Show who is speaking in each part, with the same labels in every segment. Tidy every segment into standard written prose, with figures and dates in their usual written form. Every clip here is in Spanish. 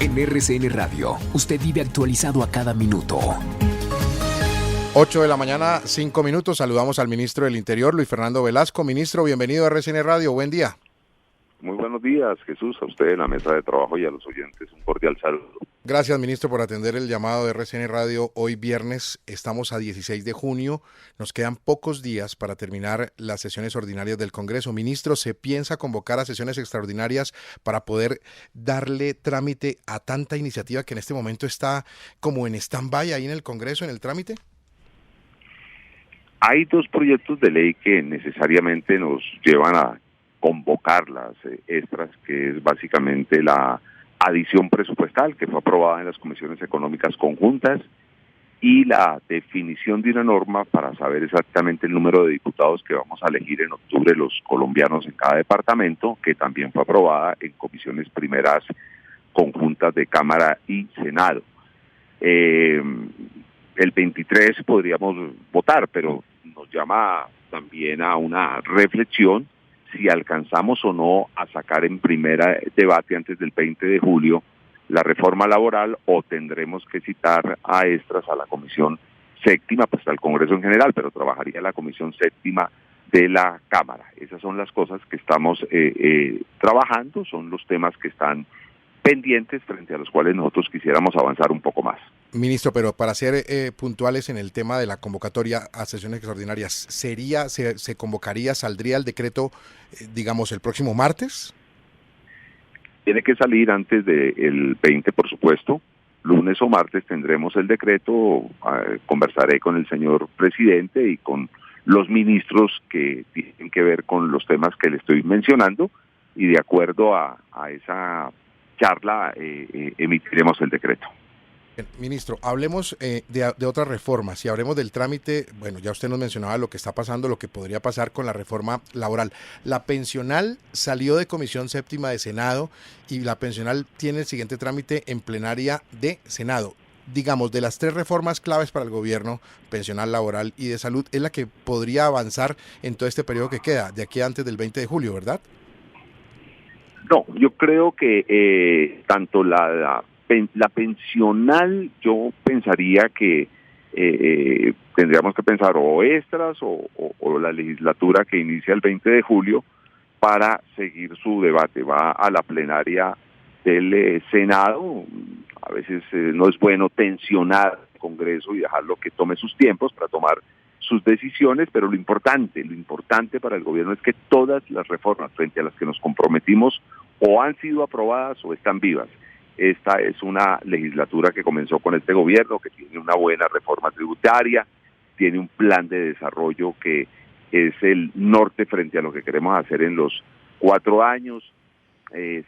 Speaker 1: En RCN Radio, usted vive actualizado a cada minuto.
Speaker 2: 8 de la mañana, 5 minutos. Saludamos al ministro del Interior, Luis Fernando Velasco. Ministro, bienvenido a RCN Radio. Buen día.
Speaker 3: Muy buenos días, Jesús, a usted en la mesa de trabajo y a los oyentes. Un cordial saludo.
Speaker 2: Gracias, ministro, por atender el llamado de RCN Radio. Hoy viernes, estamos a 16 de junio. Nos quedan pocos días para terminar las sesiones ordinarias del Congreso. Ministro, ¿se piensa convocar a sesiones extraordinarias para poder darle trámite a tanta iniciativa que en este momento está como en stand-by ahí en el Congreso, en el trámite?
Speaker 3: Hay dos proyectos de ley que necesariamente nos llevan a convocar las extras, que es básicamente la adición presupuestal que fue aprobada en las comisiones económicas conjuntas y la definición de una norma para saber exactamente el número de diputados que vamos a elegir en octubre los colombianos en cada departamento, que también fue aprobada en comisiones primeras conjuntas de Cámara y Senado. El 23 podríamos votar, pero nos llama también a una reflexión si alcanzamos o no a sacar en primera debate antes del 20 de julio la reforma laboral o tendremos que citar a extras a la comisión séptima, pues al Congreso en general, pero trabajaría la comisión séptima de la Cámara. Esas son las cosas que estamos trabajando, son los temas que están pendientes frente a los cuales nosotros quisiéramos avanzar un poco más.
Speaker 2: Ministro, pero para ser puntuales en el tema de la convocatoria a sesiones extraordinarias, ¿se convocaría, saldría el decreto, digamos, el próximo martes?
Speaker 3: Tiene que salir antes del 20, por supuesto. Lunes o martes tendremos el decreto, conversaré con el señor presidente y con los ministros que tienen que ver con los temas que le estoy mencionando y de acuerdo a esa charla emitiremos el decreto.
Speaker 2: Ministro, hablemos de otras reformas. Si hablemos del trámite, bueno, ya usted nos mencionaba lo que está pasando, lo que podría pasar con la reforma laboral. La pensional salió de Comisión Séptima de Senado y la pensional tiene el siguiente trámite en plenaria de Senado. Digamos, de las tres reformas claves para el gobierno, pensional, laboral y de salud, es la que podría avanzar en todo este periodo que queda, de aquí antes del 20 de julio, ¿verdad?
Speaker 3: No, yo creo que tanto la pensional, yo pensaría que tendríamos que pensar o extras o la legislatura que inicia el 20 de julio para seguir su debate. Va a la plenaria del Senado. A veces no es bueno tensionar el Congreso y dejarlo que tome sus tiempos para tomar sus decisiones, pero lo importante para el gobierno es que todas las reformas frente a las que nos comprometimos o han sido aprobadas o están vivas. Esta es una legislatura que comenzó con este gobierno, que tiene una buena reforma tributaria, tiene un plan de desarrollo que es el norte frente a lo que queremos hacer en los 4 años.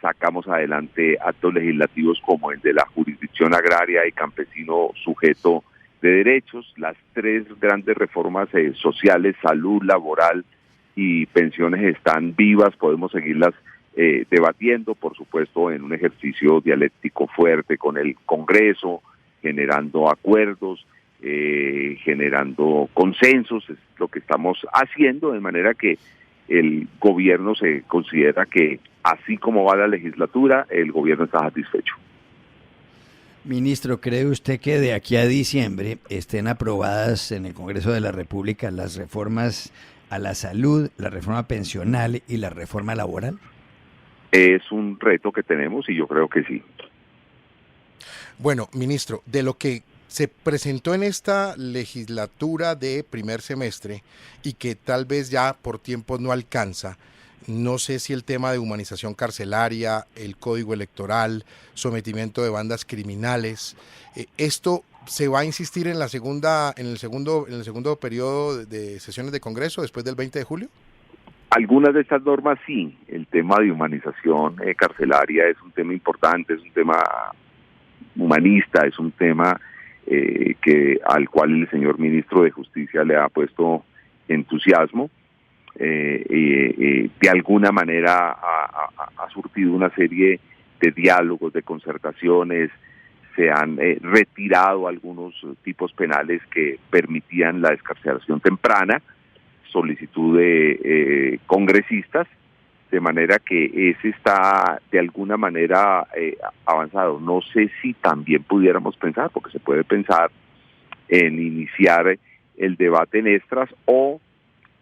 Speaker 3: Sacamos adelante actos legislativos como el de la jurisdicción agraria y campesino sujeto de derechos, las 3 grandes reformas sociales, salud, laboral y pensiones están vivas, podemos seguirlas debatiendo, por supuesto, en un ejercicio dialéctico fuerte con el Congreso, generando acuerdos, generando consensos, es lo que estamos haciendo, de manera que el gobierno se considera que así como va la legislatura, el gobierno está satisfecho.
Speaker 4: Ministro, ¿cree usted que de aquí a diciembre estén aprobadas en el Congreso de la República las reformas a la salud, la reforma pensional y la reforma laboral?
Speaker 3: Es un reto que tenemos y yo creo que sí.
Speaker 2: Bueno, ministro, de lo que se presentó en esta legislatura de primer semestre y que tal vez ya por tiempo no alcanza, no sé si el tema de humanización carcelaria, el código electoral, sometimiento de bandas criminales, esto se va a insistir en el segundo periodo de sesiones de Congreso después del 20 de julio.
Speaker 3: Algunas de estas normas sí, el tema de humanización carcelaria es un tema importante, es un tema humanista, es un tema al cual el señor ministro de Justicia le ha puesto entusiasmo. De alguna manera ha surtido una serie de diálogos, de concertaciones, se han retirado algunos tipos penales que permitían la excarcelación temprana, solicitud de congresistas, de manera que ese está de alguna manera avanzado. No sé si también pudiéramos pensar, porque se puede pensar en iniciar el debate en extras o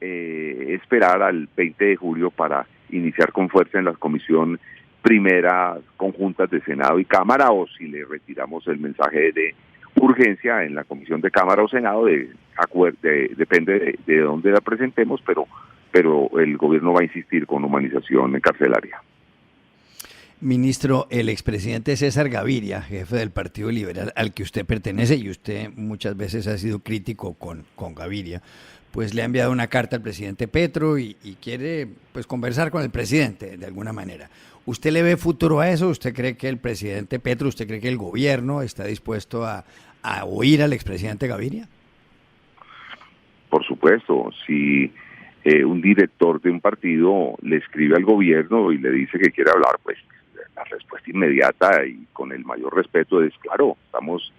Speaker 3: esperar al 20 de julio para iniciar con fuerza en la comisión primeras conjuntas de Senado y Cámara, o si le retiramos el mensaje de urgencia en la comisión de Cámara o Senado, depende de dónde la presentemos, pero el gobierno va a insistir con humanización carcelaria.
Speaker 4: Ministro, el expresidente César Gaviria, jefe del Partido Liberal al que usted pertenece, y usted muchas veces ha sido crítico con Gaviria, pues le ha enviado una carta al presidente Petro y quiere pues conversar con el presidente de alguna manera. ¿Usted le ve futuro a eso? ¿Usted cree que el presidente Petro, usted cree que el gobierno está dispuesto a oír al expresidente Gaviria?
Speaker 3: Por supuesto, si un director de un partido le escribe al gobierno y le dice que quiere hablar, pues la respuesta inmediata y con el mayor respeto es claro, estamos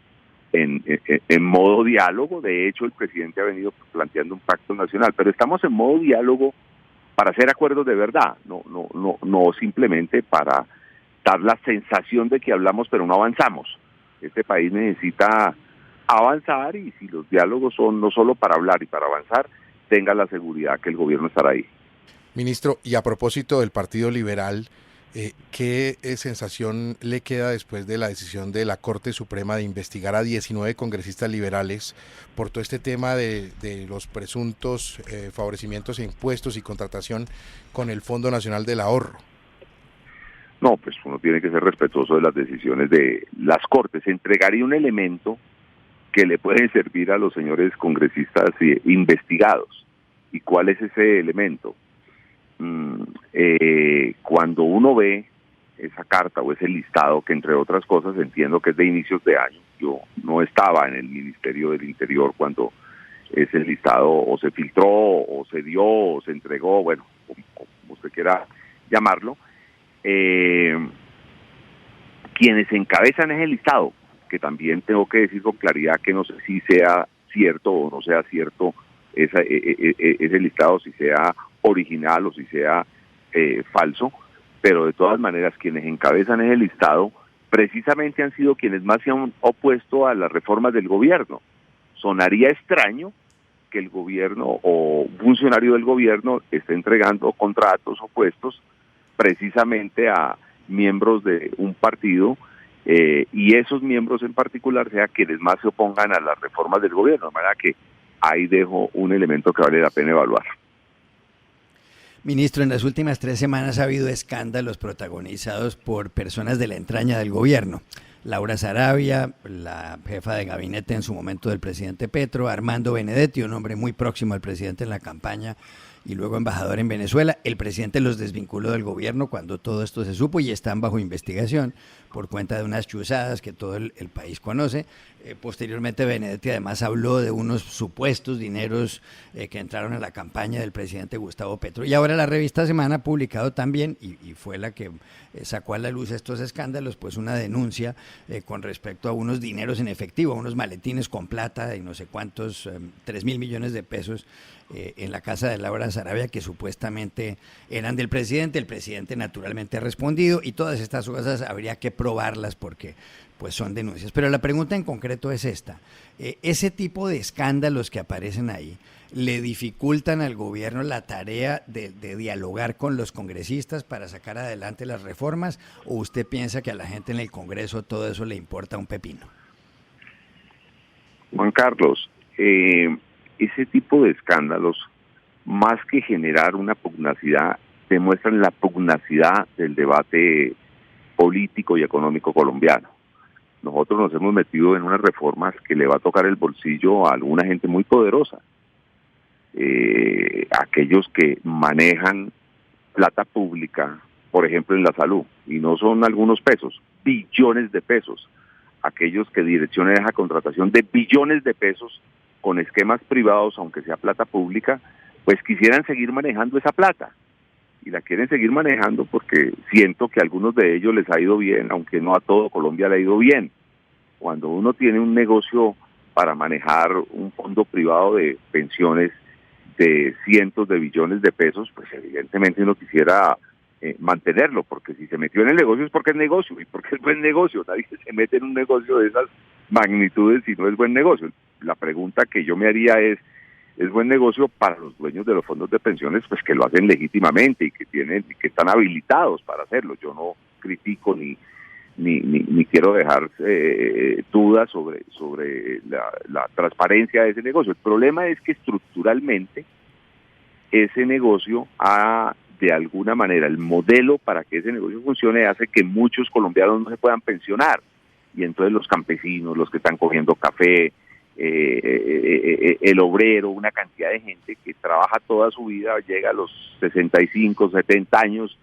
Speaker 3: en modo diálogo. De hecho, el presidente ha venido planteando un pacto nacional, pero estamos en modo diálogo para hacer acuerdos de verdad, no simplemente para dar la sensación de que hablamos pero no avanzamos. Este país necesita avanzar, y si los diálogos son no solo para hablar y para avanzar, tenga la seguridad que el gobierno estará ahí.
Speaker 2: Ministro, y a propósito del Partido Liberal, ¿qué sensación le queda después de la decisión de la Corte Suprema de investigar a 19 congresistas liberales por todo este tema de los presuntos favorecimientos e impuestos y contratación con el Fondo Nacional del Ahorro?
Speaker 3: No, pues uno tiene que ser respetuoso de las decisiones de las Cortes. Entregaría un elemento que le puede servir a los señores congresistas investigados. ¿Y cuál es ese elemento? Cuando uno ve esa carta o ese listado, que entre otras cosas entiendo que es de inicios de año, yo no estaba en el Ministerio del Interior cuando ese listado o se filtró o se dio o se entregó, bueno, como usted quiera llamarlo, quienes encabezan ese listado, que también tengo que decir con claridad que no sé si sea cierto o no sea cierto ese listado, si sea original o si sea falso, pero de todas maneras quienes encabezan ese listado precisamente han sido quienes más se han opuesto a las reformas del gobierno. Sonaría extraño que el gobierno o un funcionario del gobierno esté entregando contratos o puestos precisamente a miembros de un partido, y esos miembros en particular sean quienes más se opongan a las reformas del gobierno, de manera que ahí dejo un elemento que vale la pena evaluar.
Speaker 4: Ministro, en las últimas 3 semanas ha habido escándalos protagonizados por personas de la entraña del gobierno. Laura Sarabia, la jefa de gabinete en su momento del presidente Petro, Armando Benedetti, un hombre muy próximo al presidente en la campaña y luego embajador en Venezuela. El presidente los desvinculó del gobierno cuando todo esto se supo y están bajo investigación por cuenta de unas chuzadas que todo el país conoce. Posteriormente Benedetti además habló de unos supuestos dineros que entraron a la campaña del presidente Gustavo Petro. Y ahora la revista Semana ha publicado también, y fue la que sacó a la luz estos escándalos, pues una denuncia con respecto a unos dineros en efectivo, unos maletines con plata y no sé cuántos, 3.000 millones de pesos en la casa de Laura Sarabia, que supuestamente eran del presidente. El presidente naturalmente ha respondido y todas estas cosas habría que probarlas porque pues son denuncias. Pero la pregunta en concreto es esta: ese tipo de escándalos que aparecen ahí, ¿le dificultan al gobierno la tarea de dialogar con los congresistas para sacar adelante las reformas, o usted piensa que a la gente en el Congreso todo eso le importa un pepino?
Speaker 3: Juan Carlos, ese tipo de escándalos, más que generar una pugnacidad, demuestran la pugnacidad del debate político y económico colombiano. Nosotros nos hemos metido en unas reformas que le va a tocar el bolsillo a alguna gente muy poderosa. Aquellos que manejan plata pública, por ejemplo en la salud, y no son algunos pesos, billones de pesos. Aquellos que direccionan esa contratación de billones de pesos con esquemas privados, aunque sea plata pública, pues quisieran seguir manejando esa plata. Y la quieren seguir manejando porque siento que a algunos de ellos les ha ido bien, aunque no a todo Colombia le ha ido bien. Cuando uno tiene un negocio para manejar un fondo privado de pensiones de cientos de billones de pesos, pues evidentemente uno quisiera mantenerlo, porque si se metió en el negocio es porque es negocio, y porque es buen negocio. Nadie se mete en un negocio de esas magnitudes si no es buen negocio. La pregunta que yo me haría es buen negocio para los dueños de los fondos de pensiones, pues que lo hacen legítimamente y que están habilitados para hacerlo. Yo no critico ni quiero dejar dudas sobre la transparencia de ese negocio. El problema es que estructuralmente ese negocio de alguna manera, el modelo para que ese negocio funcione hace que muchos colombianos no se puedan pensionar. Y entonces los campesinos, los que están cogiendo café, el obrero, una cantidad de gente que trabaja toda su vida, llega a los 65, 70 años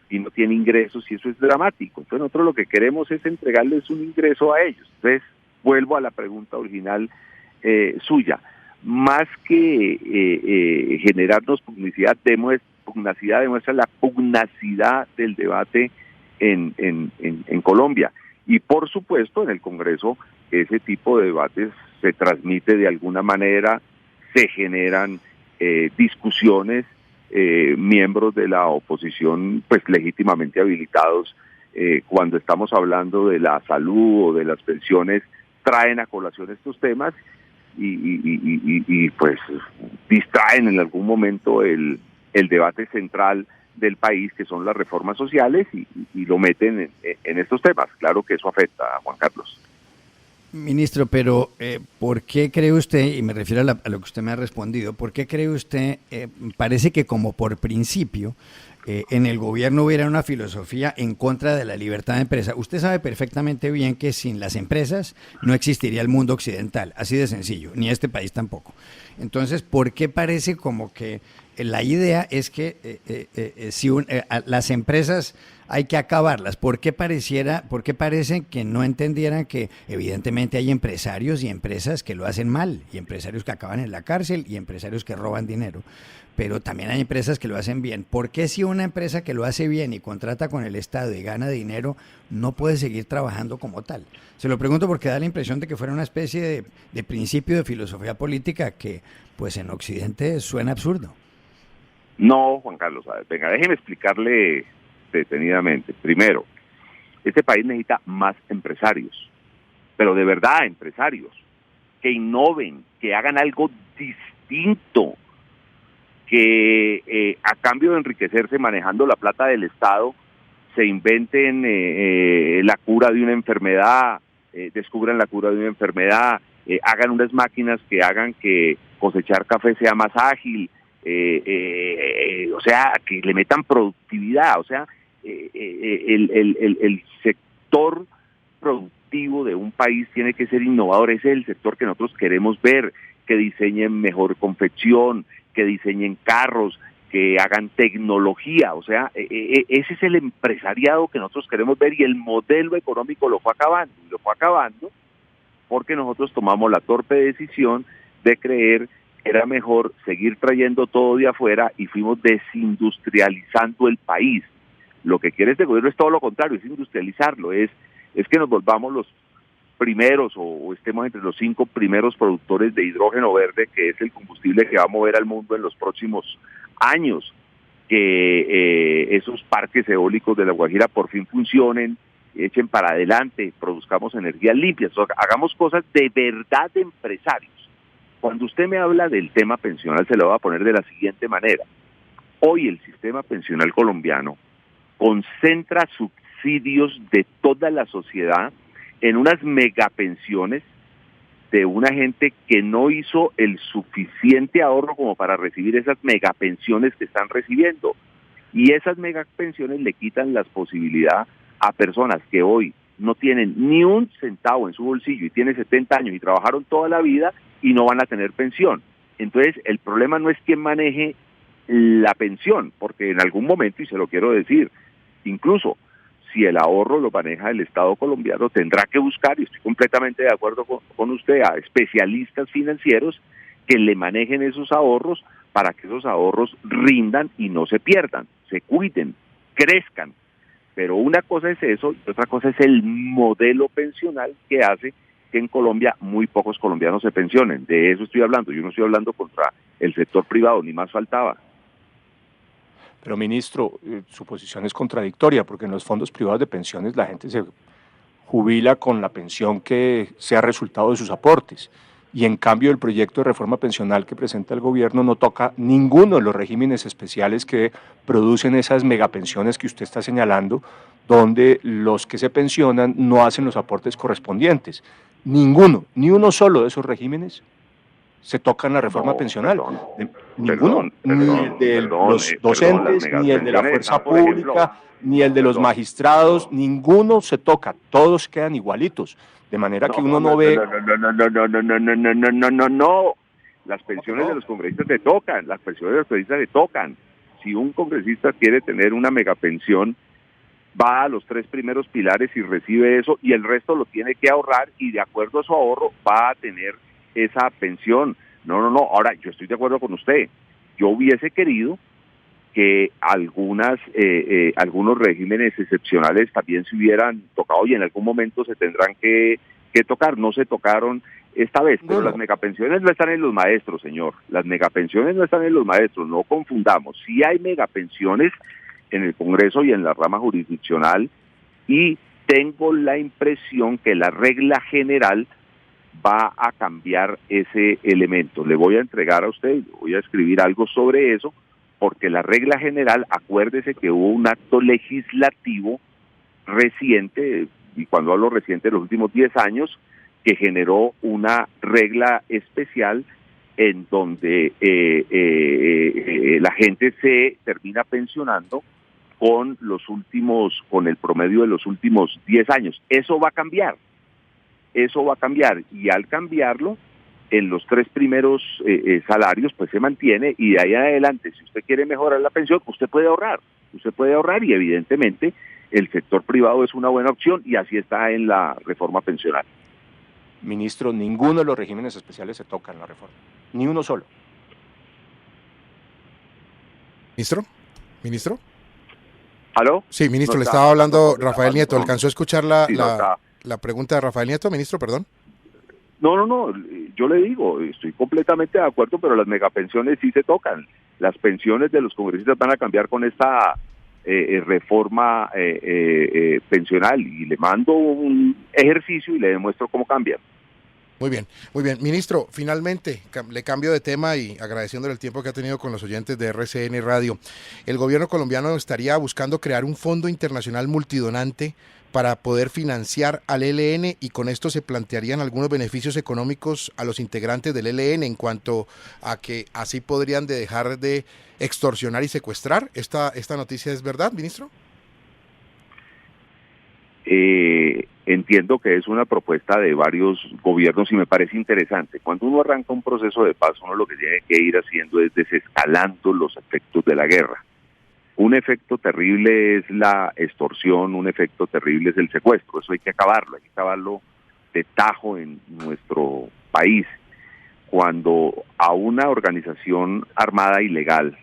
Speaker 3: y no tiene ingresos, y eso es dramático. Entonces nosotros lo que queremos es entregarles un ingreso a ellos. Entonces vuelvo a la pregunta original suya. Más que generarnos pugnacidad demuestra la pugnacidad del debate en Colombia. Y por supuesto en el Congreso ese tipo de debates se transmite de alguna manera, se generan discusiones, miembros de la oposición pues legítimamente habilitados, cuando estamos hablando de la salud o de las pensiones, traen a colación estos temas y pues distraen en algún momento el debate central del país, que son las reformas sociales, y lo meten en estos temas. Claro que eso afecta a Juan Carlos.
Speaker 4: Ministro, pero ¿por qué cree usted, y me refiero a lo que usted me ha respondido, por qué cree usted, parece que como por principio, en el gobierno hubiera una filosofía en contra de la libertad de empresa? Usted sabe perfectamente bien que sin las empresas no existiría el mundo occidental, así de sencillo, ni este país tampoco. Entonces, ¿por qué parece como que la idea es que las empresas hay que acabarlas? ¿Por qué parece que no entendieran que evidentemente hay empresarios y empresas que lo hacen mal, y empresarios que acaban en la cárcel, y empresarios que roban dinero, pero también hay empresas que lo hacen bien? ¿Por qué si una empresa que lo hace bien y contrata con el Estado y gana dinero no puede seguir trabajando como tal? Se lo pregunto porque da la impresión de que fuera una especie de principio de filosofía política que pues en Occidente suena absurdo.
Speaker 3: No, Juan Carlos, venga, déjeme explicarle detenidamente. Primero, este país necesita más empresarios, pero de verdad empresarios, que innoven, que hagan algo distinto, que a cambio de enriquecerse manejando la plata del Estado, se inventen la cura de una enfermedad, descubran la cura de una enfermedad, hagan unas máquinas que hagan que cosechar café sea más ágil, o sea, que le metan productividad. O sea, el sector productivo de un país tiene que ser innovador. Ese es el sector que nosotros queremos ver, que diseñen mejor confección, que diseñen carros, que hagan tecnología. O sea, ese es el empresariado que nosotros queremos ver, y el modelo económico lo fue acabando porque nosotros tomamos la torpe decisión de creer que era mejor seguir trayendo todo de afuera, y fuimos desindustrializando el país. Lo que quiere este gobierno es todo lo contrario, es industrializarlo, es que nos volvamos los primeros o estemos entre los 5 primeros productores de hidrógeno verde, que es el combustible que va a mover al mundo en los próximos años, que esos parques eólicos de La Guajira por fin funcionen, echen para adelante, produzcamos energías limpias, hagamos cosas de verdad de empresarios. Cuando usted me habla del tema pensional, se lo voy a poner de la siguiente manera. Hoy el sistema pensional colombiano concentra subsidios de toda la sociedad en unas megapensiones de una gente que no hizo el suficiente ahorro como para recibir esas megapensiones que están recibiendo. Y esas megapensiones le quitan las posibilidades a personas que hoy no tienen ni un centavo en su bolsillo y tienen 70 años y trabajaron toda la vida y no van a tener pensión. Entonces, el problema no es quién maneje la pensión, porque en algún momento, y se lo quiero decir, incluso si el ahorro lo maneja el Estado colombiano, tendrá que buscar, y estoy completamente de acuerdo con usted, a especialistas financieros que le manejen esos ahorros para que esos ahorros rindan y no se pierdan, se cuiden, crezcan. Pero una cosa es eso y otra cosa es el modelo pensional que hace que en Colombia muy pocos colombianos se pensionen. De eso estoy hablando. Yo no estoy hablando contra el sector privado, ni más faltaba.
Speaker 5: Pero ministro, su posición es contradictoria porque en los fondos privados de pensiones la gente se jubila con la pensión que sea resultado de sus aportes. Y en cambio el proyecto de reforma pensional que presenta el gobierno no toca ninguno de los regímenes especiales que producen esas megapensiones que usted está señalando, donde los que se pensionan no hacen los aportes correspondientes. Ninguno, ni uno solo de esos regímenes se toca en la reforma pensional. Ninguno, ni el de los docentes, ni el de la fuerza pública, ni el de los magistrados, ninguno se toca, todos quedan igualitos. De manera que uno no ve...
Speaker 3: No. Las pensiones de los congresistas le tocan, las pensiones de los congresistas le tocan. Si un congresista quiere tener una megapensión, va a los 3 primeros pilares y recibe eso, y el resto lo tiene que ahorrar, y de acuerdo a su ahorro va a tener esa pensión. No. Ahora, yo estoy de acuerdo con usted. Yo hubiese querido que algunos regímenes excepcionales también se hubieran tocado y en algún momento se tendrán que tocar. No se tocaron esta vez, pero las megapensiones no están en los maestros, señor. Las megapensiones no están en los maestros, no confundamos. Sí hay megapensiones en el Congreso y en la rama jurisdiccional, y tengo la impresión que la regla general va a cambiar ese elemento. Le voy a entregar a usted, voy a escribir algo sobre eso, porque la regla general, acuérdese que hubo un acto legislativo reciente, y cuando hablo reciente, de los últimos 10 años, que generó una regla especial en donde la gente se termina pensionando con el promedio de los últimos 10 años. Eso va a cambiar, y al cambiarlo, en los 3 primeros salarios, pues se mantiene, y de ahí en adelante, si usted quiere mejorar la pensión, usted puede ahorrar, y evidentemente el sector privado es una buena opción, y así está en la reforma pensional.
Speaker 5: Ministro, ninguno de los regímenes especiales se toca en la reforma, ni uno solo.
Speaker 2: ¿Ministro?
Speaker 3: ¿Aló?
Speaker 2: Sí, ministro, le estaba hablando Rafael Nieto. ¿Alcanzó a escuchar la pregunta de Rafael Nieto, ministro? Perdón.
Speaker 3: No, yo le digo, estoy completamente de acuerdo, pero las megapensiones sí se tocan. Las pensiones de los congresistas van a cambiar con esta reforma pensional, y le mando un ejercicio y le demuestro cómo cambian.
Speaker 2: Muy bien. Ministro, finalmente, le cambio de tema y agradeciéndole el tiempo que ha tenido con los oyentes de RCN Radio. El gobierno colombiano estaría buscando crear un fondo internacional multidonante para poder financiar al ELN, y con esto se plantearían algunos beneficios económicos a los integrantes del ELN en cuanto a que así podrían dejar de extorsionar y secuestrar. ¿Esta noticia es verdad, ministro?
Speaker 3: Entiendo que es una propuesta de varios gobiernos y me parece interesante. Cuando uno arranca un proceso de paz, uno lo que tiene que ir haciendo es desescalando los efectos de la guerra. Un efecto terrible es la extorsión, un efecto terrible es el secuestro. Eso hay que acabarlo de tajo en nuestro país. Cuando a una organización armada ilegal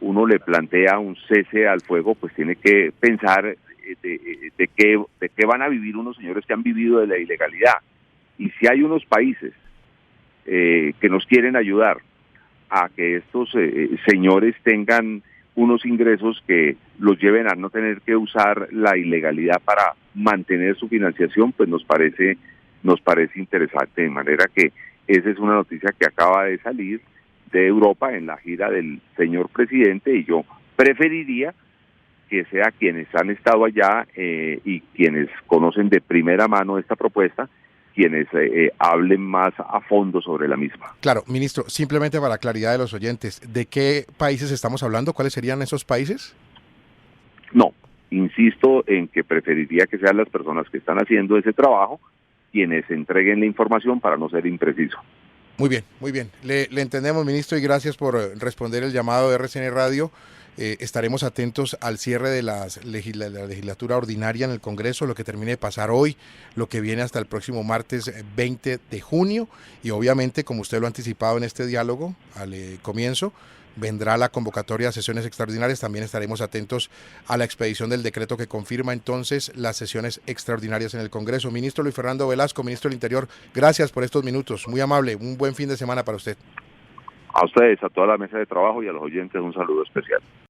Speaker 3: uno le plantea un cese al fuego, pues tiene que pensar de qué van a vivir unos señores que han vivido de la ilegalidad. Y si hay unos países que nos quieren ayudar a que estos señores tengan unos ingresos que los lleven a no tener que usar la ilegalidad para mantener su financiación, pues nos parece interesante, de manera que esa es una noticia que acaba de salir de Europa en la gira del señor presidente, y yo preferiría que sea quienes han estado allá y quienes conocen de primera mano esta propuesta, quienes hablen más a fondo sobre la misma.
Speaker 2: Claro, ministro, simplemente para la claridad de los oyentes, ¿de qué países estamos hablando? ¿Cuáles serían esos países?
Speaker 3: No, insisto en que preferiría que sean las personas que están haciendo ese trabajo quienes entreguen la información para no ser impreciso.
Speaker 2: Muy bien. Le entendemos, ministro, y gracias por responder el llamado de RCN Radio. Estaremos atentos al cierre de la legislatura ordinaria en el Congreso, lo que termine de pasar hoy, lo que viene hasta el próximo martes 20 de junio, y obviamente, como usted lo ha anticipado en este diálogo al comienzo, vendrá la convocatoria a sesiones extraordinarias. También estaremos atentos a la expedición del decreto que confirma entonces las sesiones extraordinarias en el Congreso. Ministro Luis Fernando Velasco, ministro del Interior, gracias por estos minutos, muy amable, un buen fin de semana para usted.
Speaker 3: A ustedes, a toda la mesa de trabajo y a los oyentes un saludo especial.